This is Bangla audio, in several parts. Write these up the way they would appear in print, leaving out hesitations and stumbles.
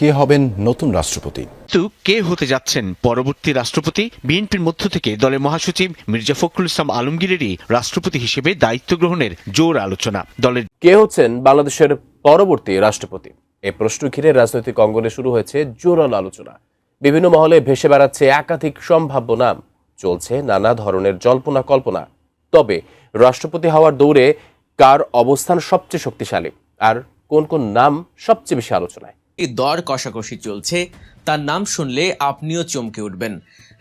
কে হবেন নতুন রাষ্ট্রপতি? কিন্তু কে হতে যাচ্ছেন পরবর্তী রাষ্ট্রপতি? বিএনপির মধ্য থেকে দলের মহাসচিব মির্জা ফখরুল ইসলাম আলমগীরেরই রাষ্ট্রপতি হিসেবে দায়িত্ব গ্রহণের জোর আলোচনা। দলের কে হচ্ছেন বাংলাদেশের পরবর্তী রাষ্ট্রপতি, এই প্রশ্ন ঘিরে রাজনৈতিক অঙ্গনে শুরু হয়েছে জোরালো আলোচনা। বিভিন্ন মহলে ভেসে বেড়াচ্ছে একাধিক সম্ভাব্য নাম, চলছে নানা ধরনের জল্পনা কল্পনা। তবে রাষ্ট্রপতি হওয়ার দৌড়ে কার অবস্থান সবচেয়ে শক্তিশালী আর কোন কোন নাম সবচেয়ে বেশি আলোচনায়? দর কষাকষি চলছে, তার নাম শুনলে আপনিও চমকে উঠবেন।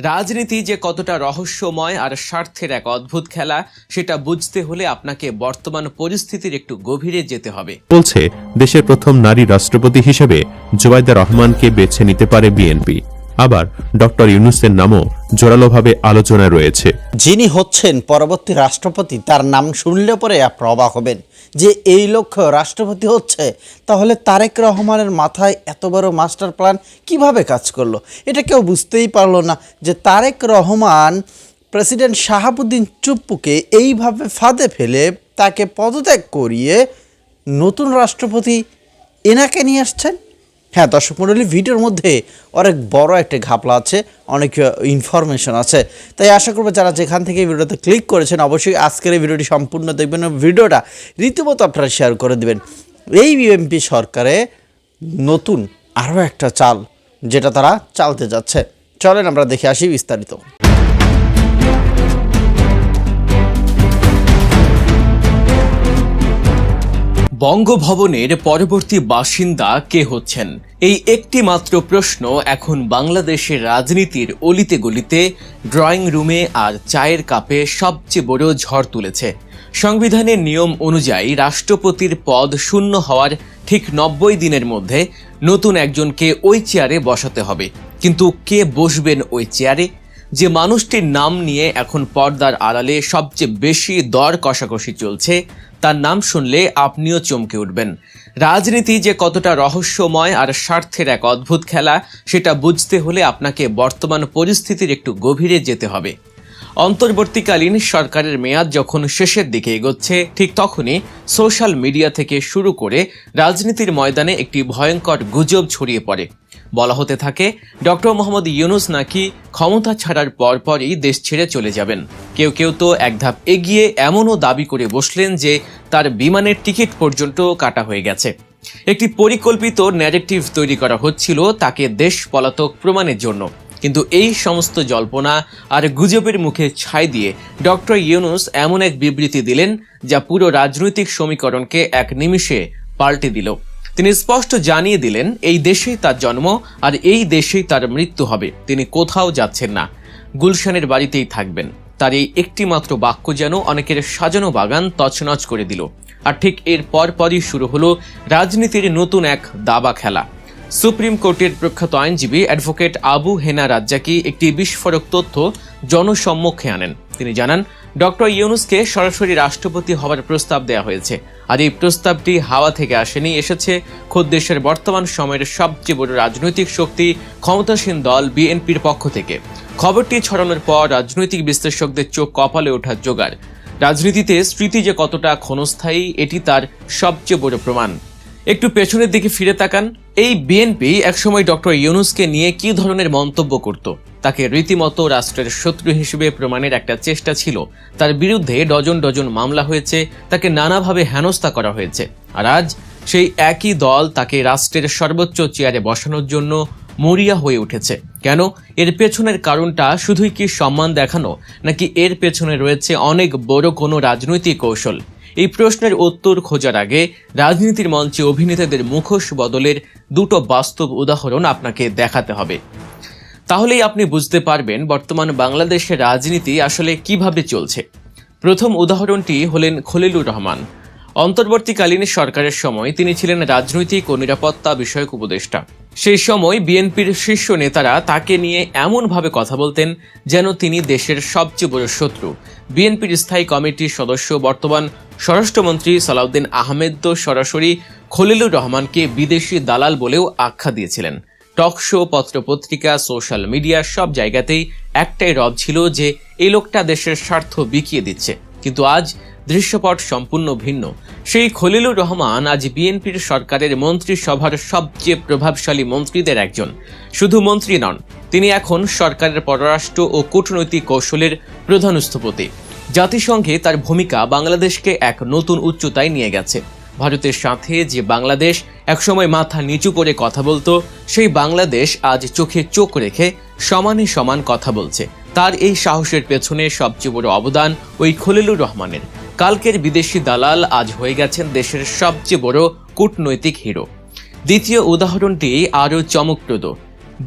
রাজনীতি যে কতটা রহস্যময় আর স্বার্থের এক অদ্ভুত খেলা, সেটা বুঝতে হলে আপনাকে বর্তমান পরিস্থিতির একটু গভীরে যেতে হবে। বলছে দেশের প্রথম নারী রাষ্ট্রপতি হিসেবে জুবাইদা রহমানকে বেছে নিতে পারে বিএনপি। আবার ডক্টর ইউনূসের নামও জোরালোভাবে আলোচনায় রয়েছে। যিনি হচ্ছেন পরবর্তী রাষ্ট্রপতি, তার নাম শুনলে পরে আপনারা অবাক হবেন যে এই লক্ষ্য রাষ্ট্রপতি হচ্ছে। তাহলে তারেক রহমানের মাথায় এত বড় মাস্টার প্ল্যান কিভাবে কাজ করলো, এটা কেউ বুঝতেই পারলো না যে তারেক রহমান প্রেসিডেন্ট শাহাবুদ্দিন চুপ্পুকে এইভাবে ফাঁদে ফেলে তাকে পদত্যাগ করিয়ে নতুন রাষ্ট্রপতি এনাকে নিয়ে আসছেন। হ্যাঁ দর্শক মণ্ডলী, ভিডিওর মধ্যে অনেক বড় একটা ঘাপলা আছে, অনেক ইনফরমেশন আছে। তাই আশা করবো যারা যেখান থেকে ভিডিওতে ক্লিক করেছেন অবশ্যই আজকের এই ভিডিওটি সম্পূর্ণ দেখবেন, ভিডিওটা রীতিমতো আপনারা শেয়ার করে দেবেন। এই বিএনপি সরকারে নতুন আরও একটা চাল যেটা তারা চালতে যাচ্ছে, চলেন আমরা দেখে আসি বিস্তারিত। বঙ্গভবনের পরবর্তী বাসিন্দা কে হচ্ছেন, এই একটি মাত্র প্রশ্ন এখন বাংলাদেশের রাজনীতির অলিতে গলিতে, ড্রয়িং রুমে আর চায়ের কাপে সবচেয়ে বড় ঝড় তুলেছে। সংবিধানের নিয়ম অনুযায়ী রাষ্ট্রপতির পদ শূন্য হওয়ার ঠিক 90 দিনের মধ্যে নতুন একজনকে ওই চেয়ারে বসাতে হবে। কিন্তু কে বসবেন ওই চেয়ারে? যে মানুষটির নাম নিয়ে এখন পর্দার আড়ালে সবচেয়ে বেশি দর কষাকষি চলছে, তার নাম শুনলে আপনিও চমকে উঠবেন। রাজনীতি যে কতটা রহস্যময় আর স্বার্থের এক অদ্ভুত খেলা, সেটা বুঝতে হলে আপনাকে বর্তমান পরিস্থিতির একটু গভীরে যেতে হবে। অন্তর্বর্তীকালীন সরকারের মেয়াদ যখন শেষের দিকে এগোচ্ছে, ঠিক তখনই সোশ্যাল মিডিয়া থেকে শুরু করে রাজনীতির ময়দানে একটি ভয়ঙ্কর গুজব ছড়িয়ে পড়ে। বলা হতে থাকে ডক্টর মোহাম্মদ ইউনূস নাকি ক্ষমতা ছাড়ার পরপরই দেশ ছেড়ে চলে যাবেন। কেউ কেউ তো এক ধাপ এগিয়ে এমনও দাবি করে বসলেন যে তার বিমানের টিকিট পর্যন্ত কাটা হয়ে গেছে। একটি পরিকল্পিত ন্যারেটিভ তৈরি করা হচ্ছিল তাকে দেশ পলাতক প্রমাণের জন্য। কিন্তু এই সমস্ত জল্পনা আর গুজবের মুখে ছাই দিয়ে ডক্টর ইউনূস এমন এক বিবৃতি দিলেন যা পুরো রাজনৈতিক সমীকরণকে এক নিমিষে পাল্টে দিল। তিনি স্পষ্ট জানিয়ে দিলেন এই দেশেই তার জন্ম আর এই দেশেই তার মৃত্যু হবে। তিনি কোথাও যাচ্ছেন না, গুলশানের বাড়িতেই থাকবেন। তার এই একটি মাত্র বাক্য যেন অনেকের সাজানো বাগান তছনছ করে দিল। আর ঠিক এর পরপরই শুরু হলো রাজনীতির নতুন এক দাবা খেলা। সুপ্রিম কোর্টের প্রখ্যাত আইনজীবী অ্যাডভোকেট আবু হেনা রাজ্জাকি একটি বিস্ফোরক তথ্য জনসম্মুখে আনেন। তিনি জানান ডক্টর ইউনূসকে সরাসরি রাষ্ট্রপতি হওয়ার প্রস্তাব দেওয়া হয়েছে। আর এই প্রস্তাবটি হাওয়া থেকে আসেনি, এসেছে খোদ দেশের বর্তমান সময়ের সবচেয়ে বড় রাজনৈতিক শক্তি ক্ষমতাসীন দল বিএনপির পক্ষ থেকে। খবরটি ছড়ানোর পর রাজনৈতিক বিশ্লেষকদের চোখ কপালে ওঠার জোগাড়। রাজনীতিতে স্মৃতি যে কতটা ক্ষণস্থায়ী, এটি তার সবচেয়ে বড় প্রমাণ। একটু পেছনের দিকে ফিরে তাকান। এই বিএনপি একসময় ডক্টর ইউনূসকে নিয়ে কি ধরনের মন্তব্য করত? তাকে রীতিমতো রাষ্ট্রের শত্রু হিসেবে প্রমাণের একটা চেষ্টা ছিল। তার বিরুদ্ধে ডজন ডজন মামলা হয়েছে, তাকে নানাভাবে হেনস্থা করা হয়েছে। আর আজ সেই একই দল তাকে রাষ্ট্রের সর্বোচ্চ চেয়ারে বসানোর জন্য মরিয়া হয়ে উঠেছে। কেন? এর পেছনের কারণটা শুধুই কি সম্মান দেখানো, নাকি এর পেছনে রয়েছে অনেক বড় কোনো রাজনৈতিক কৌশল? এই প্রশ্নের উত্তর খোঁজার আগে রাজনীতির মঞ্চে অভিনেতাদের মুখোশ বদলের দুটো বাস্তব উদাহরণ আপনাকে দেখাতে হবে। তাহলেই আপনি বুঝতে পারবেন বর্তমান বাংলাদেশের রাজনীতি আসলে কিভাবে চলছে। প্রথম উদাহরণটি হলেন খলিলুর রহমান। অন্তর্বর্তীকালীন সরকারের সময় তিনি ছিলেন রাজনৈতিক ও নিরাপত্তা বিষয়ক উপদেষ্টা। সেই সময় বিএনপির শীর্ষ নেতারা তাকে নিয়ে এমনভাবে কথা বলতেন যেন তিনি দেশের সবচেয়ে বড় শত্রু। বিএনপির স্থায়ী কমিটির সদস্য বর্তমান স্বরাষ্ট্রমন্ত্রী সালাউদ্দিন আহমেদ তো সরাসরি খলিলুর রহমানকে বিদেশি দালাল বলেও আখ্যা দিয়েছিলেন। টকশো, পত্রপত্রিকা, সোশ্যাল মিডিয়া সব জায়গাতেই একটাই রব ছিল যে এই লোকটা দেশের স্বার্থ বিকিয়ে দিচ্ছে। কিন্তু আজ দৃশ্যপট সম্পূর্ণ ভিন্ন। সেই খলিলুর রহমান আজ বিএনপির সরকারের মন্ত্রিসভার সবচেয়ে প্রভাবশালী মন্ত্রীদের একজন। শুধু মন্ত্রী নন, তিনি এখন সরকারের পররাষ্ট্র ও কূটনৈতিক কৌশলের প্রধান স্থপতি। জাতিসংঘে তার ভূমিকা বাংলাদেশকে এক নতুন উচ্চতায় নিয়ে গেছে। ভারতের সাথে যে বাংলাদেশ একসময় মাথা নিচু করে কথা বলতো, সেই বাংলাদেশ আজ চোখে চোখ রেখে সমানে সমান কথা বলছে। তার এই সাহসের পেছনে সবচেয়ে বড় অবদান ওই খলিলুর রহমানের। কালকের বিদেশি দালাল আজ হয়ে গেছেন দেশের সবচেয়ে বড় কূটনৈতিক হিরো। দ্বিতীয় উদাহরণটি আরও চমকপ্রদ।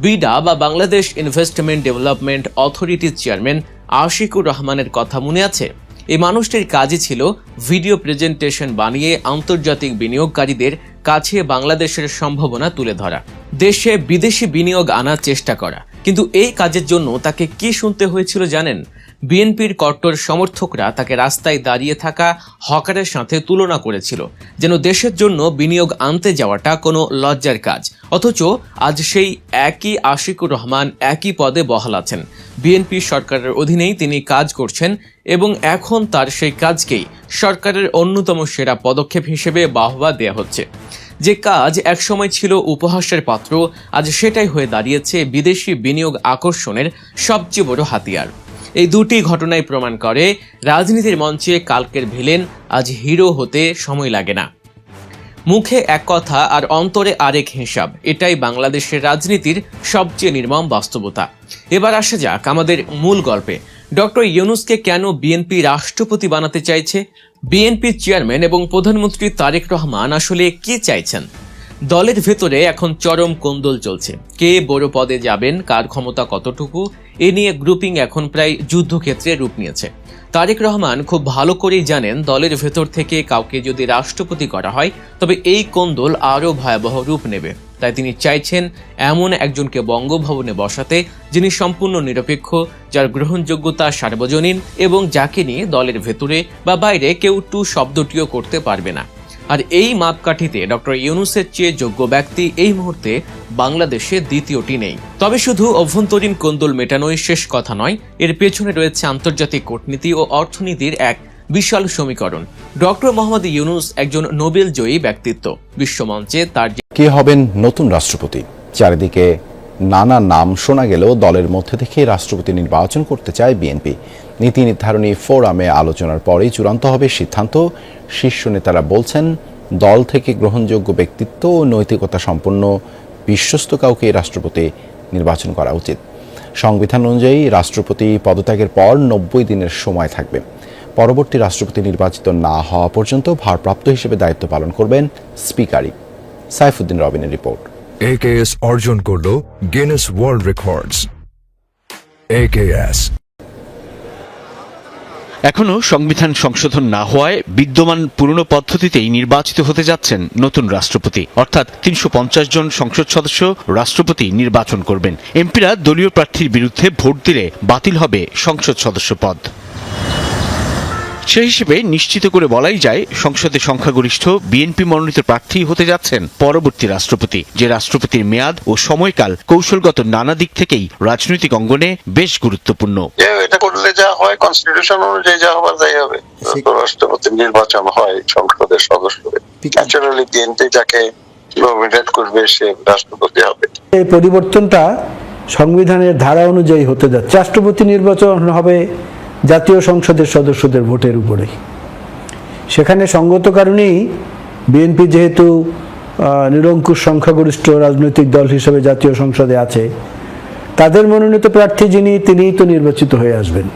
বিডা বা বাংলাদেশ ইনভেস্টমেন্ট ডেভেলপমেন্ট অথরিটির চেয়ারম্যান আশিকুর রহমানের কথা মনে আছে? এই মানুষটির কাজই ছিল ভিডিও প্রেজেন্টেশন বানিয়ে আন্তর্জাতিক বিনিয়োগকারীদের কাছে বাংলাদেশের সম্ভাবনা তুলে ধরা, দেশে বিদেশি বিনিয়োগ আনার চেষ্টা করা। কিন্তু এই কাজের জন্য তাকে কি শুনতে হয়েছিল জানেন? বিএনপির কট্টর সমর্থকরা তাকে রাস্তায় দাঁড়িয়ে থাকা হকারের সাথে তুলনা করেছিল, যেন দেশের জন্য বিনিয়োগ আনতে যাওয়াটা কোনো লজ্জার কাজ। অথচ আজ সেই একই আশিকুর রহমান একই পদে বহাল আছেন। বিএনপি সরকারের অধীনেই তিনি কাজ করছেন এবং এখন তার সেই কাজকেই সরকারের অন্যতম সেরা পদক্ষেপ হিসেবে বাহবা দেয়া হচ্ছে। যে কাজ একসময় ছিল উপহাসের পাত্র, আজ সেটাই হয়ে দাঁড়িয়েছে বিদেশি বিনিয়োগ আকর্ষণের সবচেয়ে বড় হাতিয়ার। এই দুটি ঘটনাই প্রমাণ করে রাজনীতির মঞ্চে কালকের ভিলেন আজ হিরো হতে সময় লাগে না। মুখে এক কথা আর অন্তরে আরেক হিসাব, এটাই বাংলাদেশের রাজনীতির সবচেয়ে নির্মম বাস্তবতা। এবার আসা যাক আমাদের মূল গল্পে। ডক্টর ইউনূসকে কেন বিএনপি রাষ্ট্রপতি বানাতে চাইছে? বিএনপি চেয়ারম্যান এবং প্রধানমন্ত্রী তারেক রহমান আসলে কি চাইছেন? দলের ভেতরে এখন চরম কোন্দল চলছে। কে বড় পদে যাবেন, কার ক্ষমতা কতটুকু, এ নিয়ে গ্রুপিং এখন প্রায় যুদ্ধক্ষেত্রে রূপ নিয়েছে। তারেক রহমান খুব ভালো করেই জানেন, দলের ভেতর থেকে কাউকে যদি রাষ্ট্রপতি করা হয় তবে এই কোন্দল আরও ভয়াবহ রূপ নেবে। তাই তিনি চাইছেন এমন একজনকে বঙ্গভবনে বসাতে যিনি সম্পূর্ণ নিরপেক্ষ, যার গ্রহণযোগ্যতা সার্বজনীন এবং যাকে নিয়ে দলের ভেতরে বা বাইরে কেউ টু শব্দটিও করতে পারবে না। আর এই মাপকাঠিতে ডক্টর ইউনূসের চেয়ে যোগ্য ব্যক্তি এই মুহূর্তে বাংলাদেশে দ্বিতীয়টি নেই। তবে শুধু অভ্যন্তরীণ কোন্দল মেটানোই শেষ কথা নয়, এর পেছনে রয়েছে আন্তর্জাতিক কূটনীতি ও অর্থনীতির এক বিশাল সমীকরণ। ডক্টর মোহাম্মদ ইউনূস একজন নোবেল জয়ী ব্যক্তিত্ব। বিশ্বমঞ্চে তার কে হবেন নতুন রাষ্ট্রপতি? চারিদিকে নানা নাম শোনা গেলেও দলের মধ্যে থেকে রাষ্ট্রপতি নির্বাচন করতে চায় বিএনপি। নীতি নির্ধারণী ফোরামে আলোচনার পরেই চূড়ান্ত হবে সিদ্ধান্ত। শীর্ষ নেতারা বলছেন, দল থেকে গ্রহণযোগ্য ব্যক্তিত্ব ও নৈতিকতা সম্পন্ন বিশ্বস্ত কাউকে রাষ্ট্রপতি নির্বাচন করা উচিত। সংবিধান অনুযায়ী রাষ্ট্রপতি পদত্যাগের পর 90 দিনের সময় থাকবে। পরবর্তী রাষ্ট্রপতি নির্বাচিত না হওয়া পর্যন্ত ভারপ্রাপ্ত হিসেবে দায়িত্ব পালন করবেন স্পিকারই। সাইফুদ্দিন রবিনের রিপোর্ট। AKS অর্জন করল গিনেস ওয়ার্ল্ড রেকর্ডস। AKS এখনো সংবিধান সংশোধন না হওয়ায় বিদ্যমান পুরনো পদ্ধতিতেই নির্বাচিত হতে যাচ্ছেন নতুন রাষ্ট্রপতি। অর্থাৎ 350 জন সংসদ সদস্য রাষ্ট্রপতি নির্বাচন করবেন। এমপিরা দলীয় প্রার্থীর বিরুদ্ধে ভোট দিলে বাতিল হবে সংসদ সদস্য পদ। সেই হিসেবে নিশ্চিত করে বলাই যায়, সংসদে সংখ্যাগরিষ্ঠ বিএনপি মনোনীত প্রার্থী হতে যাচ্ছেন পরবর্তী রাষ্ট্রপতি। যে রাষ্ট্রপতির মেয়াদ ও সময়কাল কৌশলগত নানা দিক থেকেই রাজনৈতিক অঙ্গনে বেশ গুরুত্বপূর্ণ। এটা করলে যা হয়, কনস্টিটিউশন অনুযায়ী যা হবার তাই হবে। রাষ্ট্রপতি নির্বাচন হয় সংসদের সদস্যদের, ন্যাচারালি বিএনপি যাকে নমিনেট করবে সে রাষ্ট্রপতি হবে। এই পরিবর্তনটা সংবিধানের ধারা অনুযায়ী হতে যাচ্ছে। রাষ্ট্রপতি নির্বাচন হবে জাতীয় সংসদের সদস্যদের ভোটের উপরে। সেখানে সঙ্গত কারণেই বিএনপি যেহেতু নিরঙ্কুশ সংখ্যাগরিষ্ঠ রাজনৈতিক দল হিসেবে জাতীয় সংসদে আছে, তাদের মনোনীত প্রার্থী যিনি, তিনিই তো নির্বাচিত হয়ে আসবেন।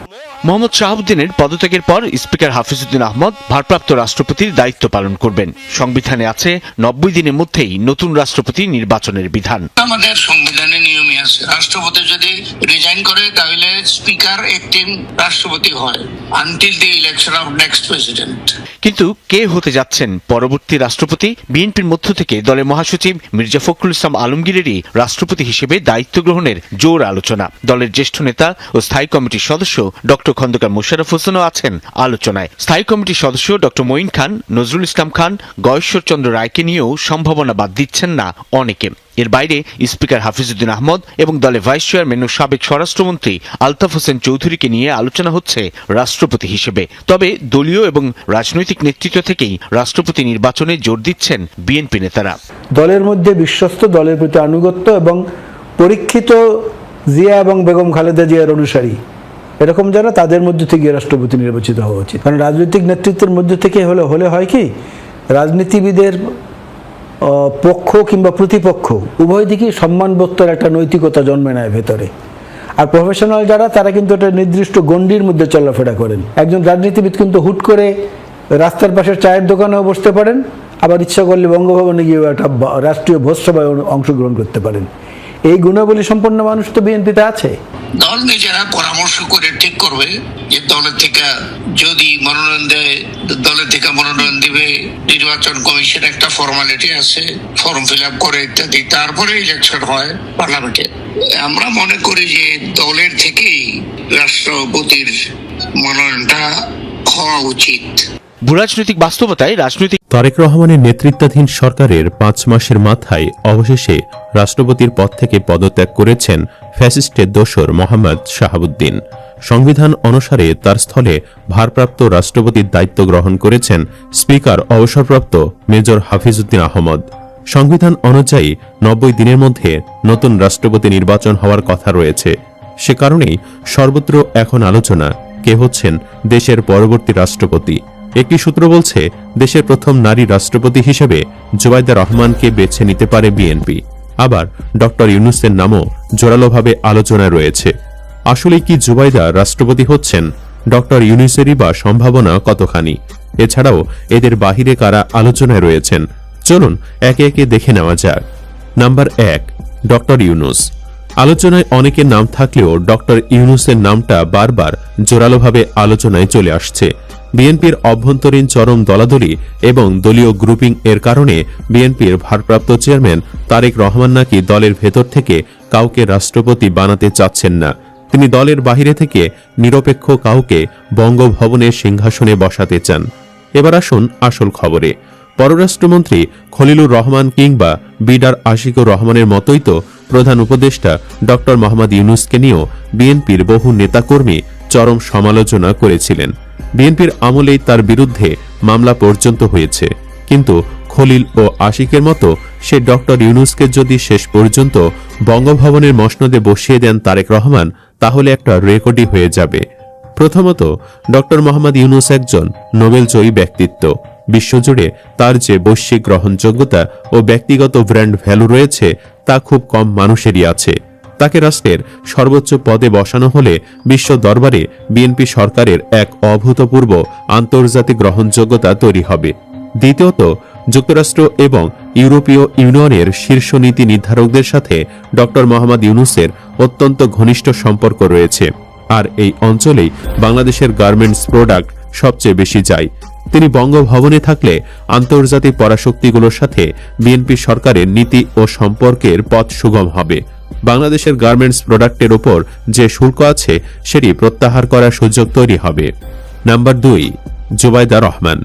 মোহাম্মদ শাহাবুদ্দিনের পদত্যাগের পর স্পিকার হাফিজউদ্দিন আহমদ ভারপ্রাপ্ত রাষ্ট্রপতির দায়িত্ব পালন করবেন। সংবিধানে আছে 90 দিনের মধ্যেই নতুন রাষ্ট্রপতি নির্বাচনের বিধান। আমাদের সংবিধানে নিয়মই আছে, রাষ্ট্রপতি যদি রিজাইন করে তাহলে স্পিকার অ্যাক্টিং রাষ্ট্রপতি হয় until the election of next president. কিন্তু কে হতে যাচ্ছেন পরবর্তী রাষ্ট্রপতি? বিএনপির মধ্য থেকে দলের মহাসচিব মির্জা ফখরুল ইসলাম আলমগীরেরই রাষ্ট্রপতি হিসেবে দায়িত্ব গ্রহণের জোর আলোচনা। দলের জ্যেষ্ঠ নেতা ও স্থায়ী কমিটির সদস্য ডক্টর খন্দকার মোশাররফ হোসেনও আছেন আলোচনায়। স্থায়ী কমিটির সদস্য ডক্টর মঈন খান, নজরুল ইসলাম খান, গয়েশ্বর চন্দ্র রায়কে নিয়েও সম্ভাবনা বাদ দিচ্ছেন না অনেকে। এর বাইরে স্পিকার হাফিজউদ্দিন আহমদ এবং দলের ভাইস চেয়ারম্যান ও সাবেক স্বরাষ্ট্রমন্ত্রী আলতাফ হোসেন চৌধুরীকে নিয়ে আলোচনা হচ্ছে রাষ্ট্রপতি হিসেবে। তবে দলীয় এবং রাজনৈতিক নেতৃত্ব থেকেই রাষ্ট্রপতি নির্বাচনে জোর দিচ্ছেন বিএনপি নেতারা। দলের মধ্যে বিশ্বস্ত, দলের প্রতি আনুগত্য এবং পরীক্ষিত জিয়া এবং বেগম খালেদা জিয়ার অনুসারী এরকম যারা, তাদের মধ্যে থেকে রাষ্ট্রপতি নির্বাচিত হওয়া উচিত। কারণ রাজনৈতিক নেতৃত্বের মধ্যে থেকে হলে হয় কি, রাজনীতিবিদের পক্ষ কিংবা প্রতিপক্ষ উভয় দিকেই সম্মানবোধের একটা নৈতিকতা জন্মে নেয় ভেতরে। আর প্রফেশনাল যারা, তারা কিন্তু একটা নির্দিষ্ট গণ্ডির মধ্যে চলাফেরা করেন। একজন রাজনীতিবিদ কিন্তু হুট করে রাস্তার পাশের চায়ের দোকানেও বসতে পারেন, আবার ইচ্ছা করলে বঙ্গভবনে গিয়ে একটা রাষ্ট্রীয় ভোজসভায় অংশগ্রহণ করতে পারেন। এই গুণাবলী সম্পন্ন মানুষ তো বিএনপিতে আছে। দল নিজেরা পরামর্শ করে ঠিক করবে যে দলের থেকে যদি মনোনয়ন দেয়, দলের থেকে মনোনয়ন দিবে, নির্বাচন কমিশন একটা ফর্মালিটি আছে, ফর্ম ফিল আপ করে ইত্যাদি, তারপরে ইলেকশন হয় পার্লামেন্টে। আমরা মনে করি যে দলের থেকেই রাষ্ট্রপতির মনোনয়নটা হওয়া উচিত। ভূরাজনৈতিক বাস্তবতায় রাজনৈতিক তারেক রহমানের নেতৃত্বাধীন সরকারের 5 মাসের মাথায় অবশেষে রাষ্ট্রপতির পদ থেকে পদত্যাগ করেছেন ফ্যাসিস্টের দোসর মোহাম্মদ শাহাবুদ্দিন। সংবিধান অনুসারে তার স্থলে ভারপ্রাপ্ত রাষ্ট্রপতির দায়িত্ব গ্রহণ করেছেন স্পিকার অবসরপ্রাপ্ত মেজর হাফিজউদ্দিন আহমদ। সংবিধান অনুযায়ী 90 দিনের মধ্যে নতুন রাষ্ট্রপতি নির্বাচন হওয়ার কথা রয়েছে। সে কারণেই সর্বত্র এখন আলোচনা কে হচ্ছেন দেশের পরবর্তী রাষ্ট্রপতি। একটি সূত্র বলছে, দেশের প্রথম নারী রাষ্ট্রপতি হিসেবে জুবাইদা রহমানকে বেছে নিতে পারে বিএনপি। আবার ডক্টর ইউনূসের নামও জোরালোভাবে আলোচনায় রয়েছে। আসলে কি জুবাইদা রাষ্ট্রপতি হচ্ছেন? ডক্টর ইউনূসেরই বা সম্ভাবনা কতখানি? এছাড়াও এদের বাহিরে কারা আলোচনায় রয়েছেন, চলুন একে একে দেখে নেওয়া যাক। Number 1, doctor Yunus. আলোচনায় অনেকের নাম থাকলেও ডক্টর ইউনূসের নামটা বারবার জোরালোভাবে আলোচনায় চলে আসছে। বিএনপির অভ্যন্তরীণ চরম দলাদলি এবং দলীয় গ্রুপিং এর কারণে বিএনপির ভারপ্রাপ্ত চেয়ারম্যান তারেক রহমান নাকি দলের ভেতর থেকে কাউকে রাষ্ট্রপতি বানাতে চাচ্ছেন না। তিনি দলের বাহিরে থেকে নিরপেক্ষ কাউকে বঙ্গভবনের সিংহাসনে বসাতে চান। এবার আসুন আসল খবরে। পররাষ্ট্রমন্ত্রী খলিলুর রহমান কিংবা বিডার আশিকুর রহমানের মতোই তো প্রধান উপদেষ্টা ডক্টর মোহাম্মদ ইউনূসকে নিয়েও বিএনপির বহু নেতাকর্মী চরম সমালোচনা করেছিলেন। বিএনপির আমলেই তার বিরুদ্ধে মামলা পর্যন্ত হয়েছে। কিন্তু খলিল ও আশিকের মতো সে ডক্টর ইউনূসকে যদি শেষ পর্যন্ত বঙ্গভবনের মসনদে বসিয়ে দেন তারেক রহমান, তাহলে একটা রেকর্ডই হয়ে যাবে। প্রথমত, ডক্টর মোহাম্মদ ইউনূস একজন নোবেলজয়ী ব্যক্তিত্ব। বিশ্বজুড়ে তার যে বৈশ্বিক গ্রহণযোগ্যতা ও ব্যক্তিগত ব্র্যান্ড ভ্যালু রয়েছে, তা খুব কম মানুষেরই আছে। তাকে রাষ্ট্রের সর্বোচ্চ পদে বসানো হলে বিশ্ব দরবারে বিএনপি সরকারের এক অভূতপূর্ব আন্তর্জাতিক গ্রহণযোগ্যতা তৈরি হবে। দ্বিতীয়ত, যুক্তরাষ্ট্র এবং ইউরোপীয় ইউনিয়নের শীর্ষ নীতি নির্ধারকদের সাথে ডক্টর মোহাম্মদ ইউনূসের অত্যন্ত ঘনিষ্ঠ সম্পর্ক রয়েছে। আর এই অঞ্চলেই বাংলাদেশের গার্মেন্টস প্রোডাক্ট সবচেয়ে বেশি যায়। তিনি বঙ্গভবনে থাকলে আন্তর্জাতিক পরাশক্তিগুলোর সাথে বিএনপি সরকারের নীতি ও সম্পর্কের পথ সুগম হবে। বাংলাদেশের গার্মেন্টস প্রোডাক্টের ওপর যে শুল্ক আছে, সেটি প্রত্যাহার করার সুযোগ তৈরি হবে। নাম্বার 2, জুবাইদা রহমান।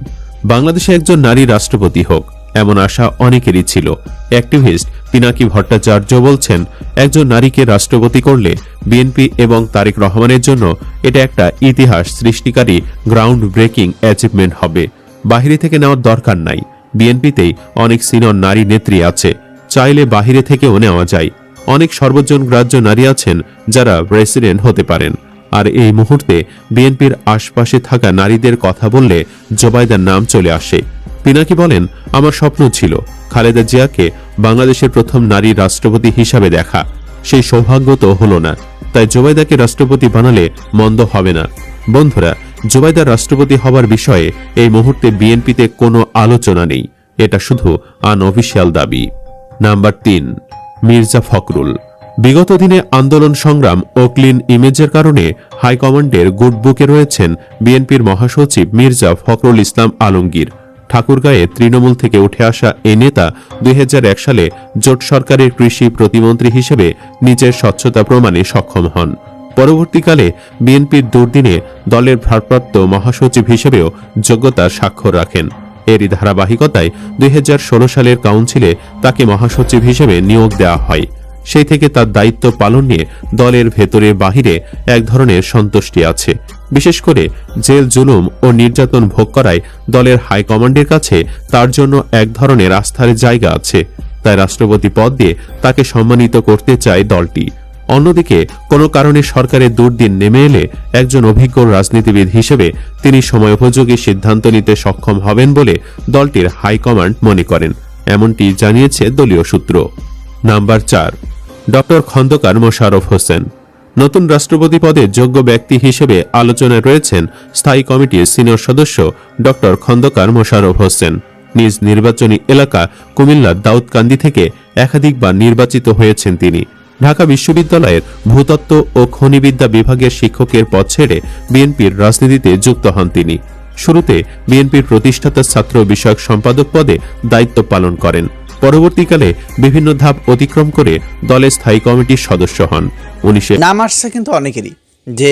বাংলাদেশে একজন নারী রাষ্ট্রপতি হোক, এমন আশা অনেকেরই ছিল। অ্যাক্টিভিস্ট পিনাকি ভট্টাচার্য বলছেন, একজন নারীকে রাষ্ট্রপতি করলে বিএনপি এবং তারেক রহমানের জন্য এটা একটা ইতিহাস সৃষ্টিকারী গ্রাউন্ড ব্রেকিং অ্যাচিভমেন্ট হবে। বাহিরে থেকে নেওয়ার দরকার নাই। বিএনপিতেই অনেক সিনিয়র নারী নেত্রী আছে, চাইলে বাহিরে থেকেও নেওয়া যায়। অনেক সর্বজন গ্রাহ্য নারী আছেন যারা প্রেসিডেন্ট হতে পারেন। আর এই মুহূর্তে বিএনপির আশপাশে থাকা নারীদের কথা বললে জুবাইদার নাম চলে আসে। পিনাকি বলেন, আমার স্বপ্ন ছিল খালেদা জিয়াকে বাংলাদেশের প্রথম নারী রাষ্ট্রপতি হিসাবে দেখা। সেই সৌভাগ্য তো হলো না, তাই জুবাইদাকে রাষ্ট্রপতি বানালে মন্দ হবে না। বন্ধুরা, জুবাইদার রাষ্ট্রপতি হবার বিষয়ে এই মুহূর্তে বিএনপিতে কোনো আলোচনা নেই, এটা শুধু আনঅফিসিয়াল দাবি। নাম্বার 3, মির্জা ফখরুল। বিগত দিনে আন্দোলন সংগ্রাম ও ক্লিন ইমেজের কারণে হাইকমান্ডের গুড বুকে রয়েছেন বিএনপির মহাসচিব মির্জা ফখরুল ইসলাম আলমগীর। ঠাকুরগাঁয়ে তৃণমূল থেকে উঠে আসা এই নেতা 2001 সালে জোট সরকারের কৃষি প্রতিমন্ত্রী হিসেবে নিজের স্বচ্ছতা প্রমাণে সক্ষম হন। পরবর্তীকালে বিএনপির দুর্দিনে দলের ভারপ্রাপ্ত মহাসচিব হিসেবেও যোগ্যতার স্বাক্ষর রাখেন। এরই ধারাবাহিকতায় 2016 সালের কাউন্সিলে তাকে মহাসচিব হিসেবে নিয়োগ দেওয়া হয়। সেই থেকে তার দায়িত্ব পালন নিয়ে দলের ভেতরে বাহিরে এক ধরনের সন্তুষ্টি আছে। বিশেষ করে জেল জুলুম ও নির্যাতন ভোগ করায় দলের হাইকমান্ডের কাছে তার জন্য এক ধরনের আস্থার জায়গা আছে। তাই রাষ্ট্রপতি পদ দিয়ে তাকে সম্মানিত করতে চায় দলটি। অন্যদিকে কোনো কারণে সরকারের দুর্দিন নেমে এলে একজন অভিজ্ঞ রাজনীতিবিদ হিসেবে তিনি সময়োপযোগী সিদ্ধান্ত নিতে সক্ষম হবেন বলে দলটির হাইকমান্ড মনে করেন, এমনটি জানিয়েছে দলীয় সূত্র। Number 4, doctor Khandakar Mosharraf Hossain. নতুন রাষ্ট্রপতি পদে যোগ্য ব্যক্তি হিসেবে আলোচনায় রয়েছেন স্থায়ী কমিটির সিনিয়র সদস্য ডক্টর খন্দকার মোশাররফ হোসেন। নিজ নির্বাচনী এলাকা কুমিল্লার দাউদকান্দি থেকে একাধিকবার নির্বাচিত হয়েছেন তিনি। ঢাকা বিশ্ববিদ্যালয়ের ভূতত্ত্ব ও খনিবিদ্যা বিভাগের শিক্ষকের পদ ছেড়ে বিএনপির রাজনীতিতে যুক্ত হন তিনি। শুরুতে বিএনপির প্রতিষ্ঠাতা ছাত্র বিষয়ক সম্পাদক পদে দায়িত্ব পালন করেন। পরবর্তীকালে বিভিন্ন ধাপ অতিক্রম করে দলের স্থায়ী কমিটির সদস্য হন। নাম আসছে কিন্তু অনেকেরই, যে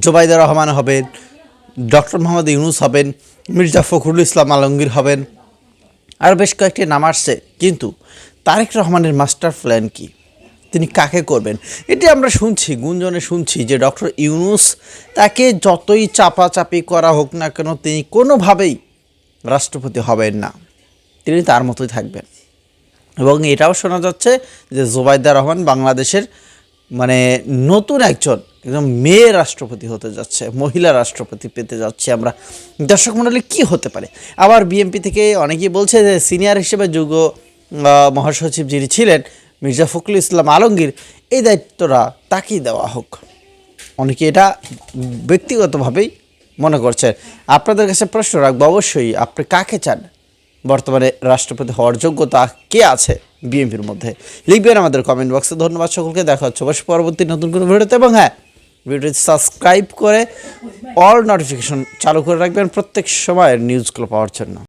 জোবাইদা রহমান হবেন, ডক্টর মোহাম্মদ ইউনুস হবেন, মির্জা ফখরুল ইসলাম আলমগীর হবেন, আর বেশ কয়েকটি নাম আসছে। কিন্তু তারেক রহমানের মাস্টার প্ল্যান কি, তিনি কাকে করবেন, এটি আমরা শুনছি, গুঞ্জনে শুনছি যে ডক্টর ইউনুস তাকে যতই চাপাচাপি করা হোক না কেন তিনি কোনোভাবেই রাষ্ট্রপতি হবেন না, তিনি তার মতোই থাকবেন। এবং এটাও শোনা যাচ্ছে যে জোবাইদা রহমান বাংলাদেশের নতুন একজন মেয়ে রাষ্ট্রপতি হতে যাচ্ছে, মহিলা রাষ্ট্রপতি পেতে যাচ্ছে আমরা। দর্শক মণ্ডলী, কী হতে পারে? আবার বিএনপি থেকে অনেকেই বলছে যে সিনিয়র হিসেবে যুগ্ম মহাসচিব যিনি ছিলেন মির্জা ফখরুল ইসলাম আলমগীর, এই দায়িত্বটা তাকেই দেওয়া হোক। অনেকে এটা ব্যক্তিগতভাবেই মনে করছেন। আপনাদের কাছে প্রশ্ন রাখবো, অবশ্যই আপনি কাকে চান বর্তমানে রাষ্ট্রপতি হওয়ার যোগ্যতা কে আছে বিএনপির মধ্যে, লিখবেন আমাদের কমেন্ট বক্সে। ধন্যবাদ সকলকে, দেখা হচ্ছে অবশ্যই পরবর্তী নতুন কোনো ভিডিওতে। এবং হ্যাঁ, ভিডিওটি সাবস্ক্রাইব করে অল নোটিফিকেশন চালু করে রাখবেন প্রত্যেক সময়ের নিউজগুলো পাওয়ার জন্য।